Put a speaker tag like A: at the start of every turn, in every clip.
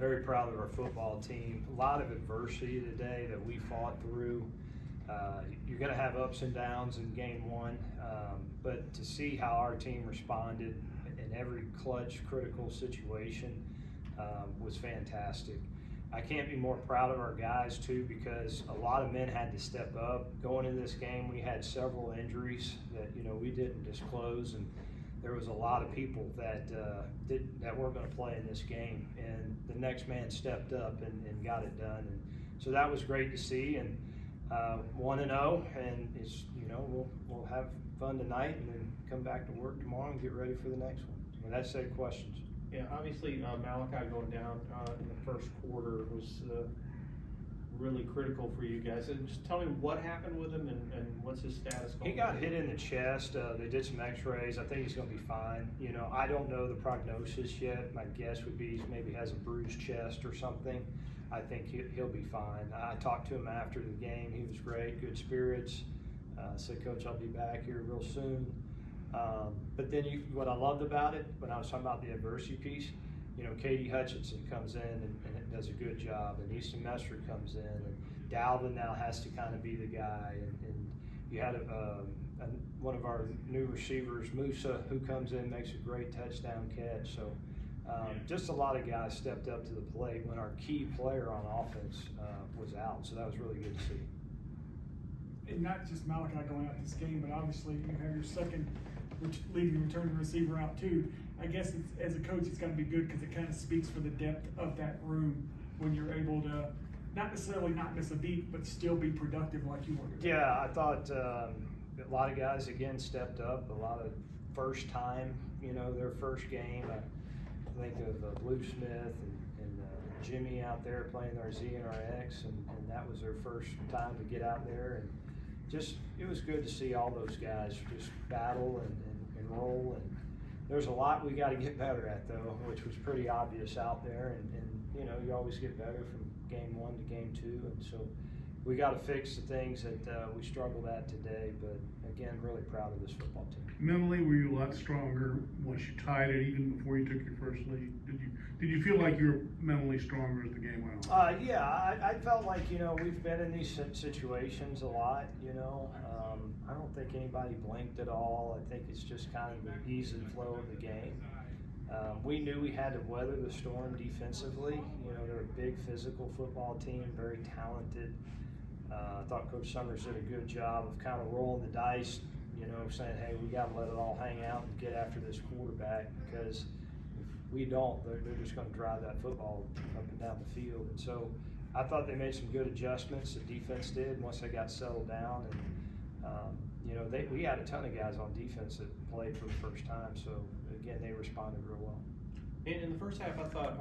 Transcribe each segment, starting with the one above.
A: Very proud of our football team. A lot of adversity today that we fought through. You're going to have ups and downs in game one, but to see how our team responded in every clutch, critical situation was fantastic. I can't be more proud of our guys too, because a lot of men had to step up. Going into this game, we had several injuries that we didn't disclose, and there was a lot of people that weren't going to play in this game, and the next man stepped up and got it done, and so that was great to see. And 1-0, and it's we'll have fun tonight, and then come back to work tomorrow and get ready for the next one. With that said, questions.
B: Yeah, obviously Malachi going down in the first quarter was really critical for you guys. And just tell me what happened with him and what's his status going.
A: He got hit in the chest. They did some x-rays. I think he's going to be fine. I don't know the prognosis yet. My guess would be he maybe has a bruised chest or something. I think he'll be fine. I talked to him after the game. He was great, good spirits. Said, Coach, I'll be back here real soon. But then what I loved about it, when I was talking about the adversity piece, Katie Houchens comes in and does a good job, and Easton Messer comes in, and Dalvin now has to kind of be the guy, and you had one of our new receivers, Musa, who comes in, makes a great touchdown catch. So just a lot of guys stepped up to the plate when our key player on offense was out, so that was really good to see.
C: And not just Malachi going out this game, but obviously you have your second leading returning receiver out too. I guess as a coach, it's got to be good because it kind of speaks for the depth of that room when you're able to not necessarily not miss a beat, but still be productive like you were.
A: Yeah, I thought a lot of guys again stepped up. A lot of first time, their first game. I think of Blue Smith and Jimmy out there playing our Z and our X, and that was their first time to get out there, and just it was good to see all those guys just battle and roll. And there's a lot we got to get better at though, which was pretty obvious out there, and you always get better from game one to game two, and so we got to fix the things that we struggled at today. But again, really proud of this football team.
D: Mentally, were you a lot stronger once you tied it, even before you took your first lead? Did you feel like you were mentally stronger as the game went on?
A: Yeah, I felt like we've been in these situations a lot. I don't think anybody blinked at all. I think it's just kind of the ease and flow of the game. We knew we had to weather the storm defensively. They're a big physical football team, very talented. I thought Coach Summers did a good job of kind of rolling the dice, saying, hey, we got to let it all hang out and get after this quarterback, because if we don't, they're just going to drive that football up and down the field. And so I thought they made some good adjustments, the defense did, once they got settled down. And we had a ton of guys on defense that played for the first time, so again, they responded real well.
B: And in the first half, I thought,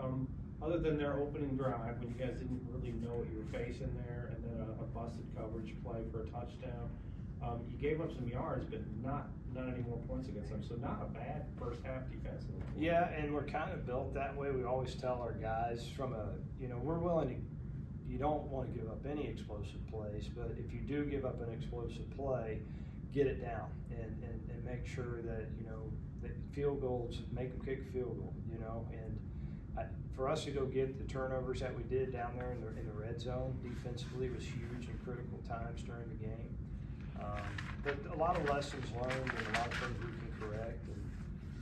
B: other than their opening drive, when you guys didn't really know what you were facing there, and then a busted coverage play for a touchdown, you gave up some yards, but not any more points against them. So not a bad first half defensively.
A: Yeah, and we're kind of built that way. We always tell our guys we're willing to. You don't want to give up any explosive plays, but if you do give up an explosive play, get it down and make sure that that field goals, make them kick a field goal. And for us to go get the turnovers that we did down there in the red zone defensively was huge in critical times during the game. But a lot of lessons learned and a lot of things we can correct.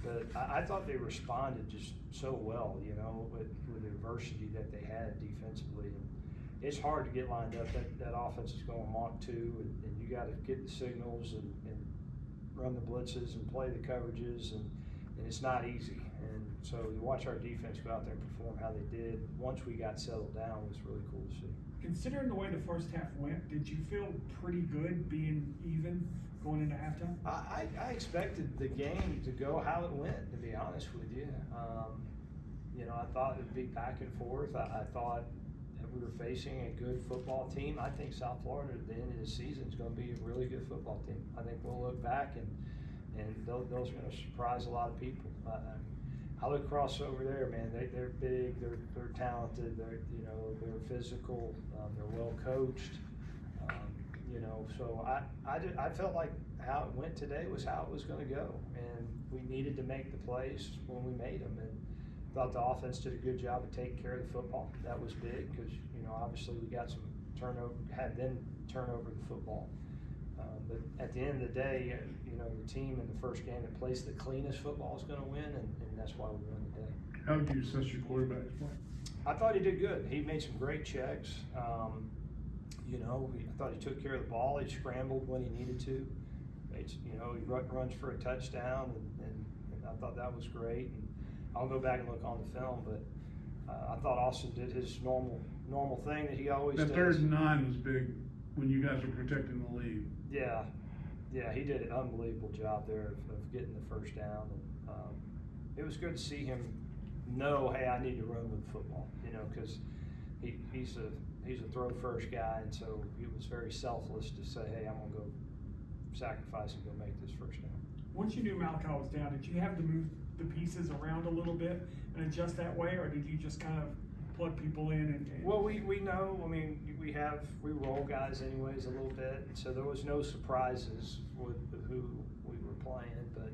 A: But I thought they responded just so well, with the adversity that they had defensively. And it's hard to get lined up. That offense is going Mach 2, and you got to get the signals and run the blitzes and play the coverages, and it's not easy. And so to watch our defense go out there and perform how they did once we got settled down was really cool to see.
C: Considering the way the first half went, did you feel pretty good being even going into halftime?
A: I expected the game to go how it went, to be honest with you. I thought it would be back and forth. I thought that we were facing a good football team. I think South Florida at the end of the season is going to be a really good football team. I think we'll look back and those are going to surprise a lot of people. I look across over there, man. They're big. They're talented. They're physical. They're well coached. So I felt like how it went today was how it was going to go, and we needed to make the plays when we made them. And thought the offense did a good job of taking care of the football. That was big because, you know, obviously we got some had them turn over the football. But at the end of the day, you know, the team in the first game that plays the cleanest football is going to win, and that's why we won the day.
D: How would you assess your quarterback's play?
A: I thought he did good. He made some great checks. You know, I thought he took care of the ball. He scrambled when he needed to. You know, he runs for a touchdown, and I thought that was great. And I'll go back and look on the film, but I thought Austin did his normal thing that he always does.
D: That 3rd and 9 was big when you guys were protecting the lead.
A: Yeah, he did an unbelievable job there of getting the first down. And it was good to see him know, hey, I need to run with the football, you know, because he's a throw first guy, and so he was very selfless to say, hey, I'm gonna go sacrifice and go make this first down.
C: Once you knew Malachi was down, did you have to move the pieces around a little bit and adjust that way, or did you just kind of plug people in and
A: Well, we know, I mean, we roll guys anyways a little bit, and so there was no surprises with who we were playing, but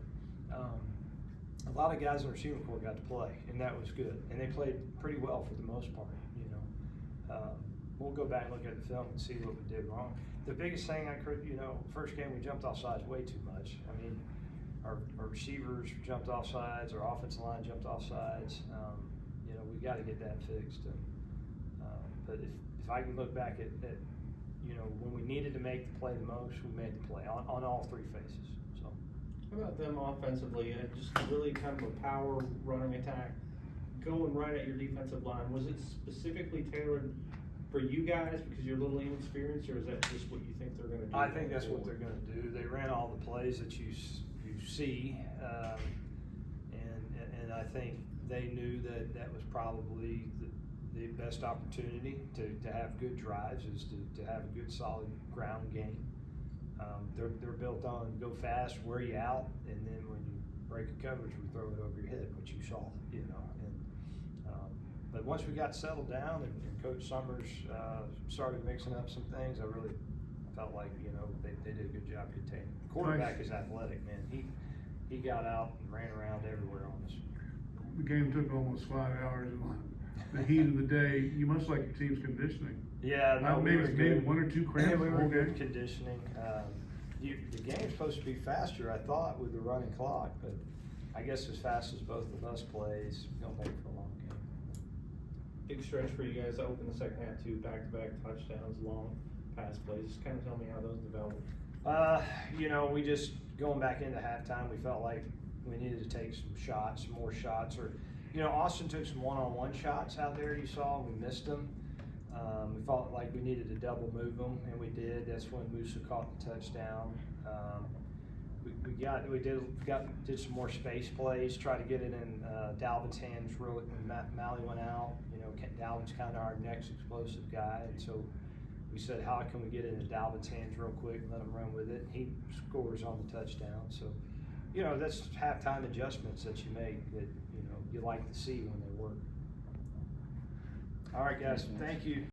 A: a lot of guys in the receiving corps got to play, and that was good, and they played pretty well for the most part, you know. We'll go back and look at the film and see what we did wrong. The biggest thing you know, first game we jumped off sides way too much. I mean, our receivers jumped off sides, our offensive line jumped off sides. You know, we got to get that fixed. And, but if I can look back at, you know, when we needed to make the play the most, we made the play on all 3 phases. So.
B: How about them offensively? Just really kind of a power running attack, going right at your defensive line. Was it specifically tailored for you guys because you're a little inexperienced, or is that just what you think they're going to do?
A: I think that's what they're going to do. They ran all the plays that you see, and I think they knew that was probably the best opportunity to have good drives is to have a good solid ground game. They're built on go fast, wear you out, and then when you break a coverage, we throw it over your head, which you saw, you know. And but once we got settled down and Coach Summers started mixing up some things, I really felt like, you know, they did a good job containing. The quarterback is athletic, man. He got out and ran around everywhere on us.
D: The game took almost 5 hours in the heat of the day. You must like your team's conditioning.
A: Yeah, no,
D: maybe 1 or 2 cramps.
A: Yeah, we were
D: good
A: good conditioning. The game's supposed to be faster, I thought, with the running clock, but I guess as fast as both of us plays, gonna make for a long game.
B: Big stretch for you guys to open the second half too, back-to-back touchdowns, long pass plays. Just kind of tell me how those developed.
A: You know, we just going back into halftime, we felt like we needed to take some more shots, or, you know, Austin took some one-on-one shots out there. You saw, and we missed them. We felt like we needed to double move them, and we did. That's when Musa caught the touchdown. We did some more space plays, try to get it in Dalvin's hands really when Malley went out. You know, Dalvin's kind of our next explosive guy, and so we said, how can we get it in Dalvin's hands real quick and let him run with it? And he scores on the touchdown. So, you know, that's halftime adjustments that you make that, you know, you like to see when they work. All right, guys, thank you.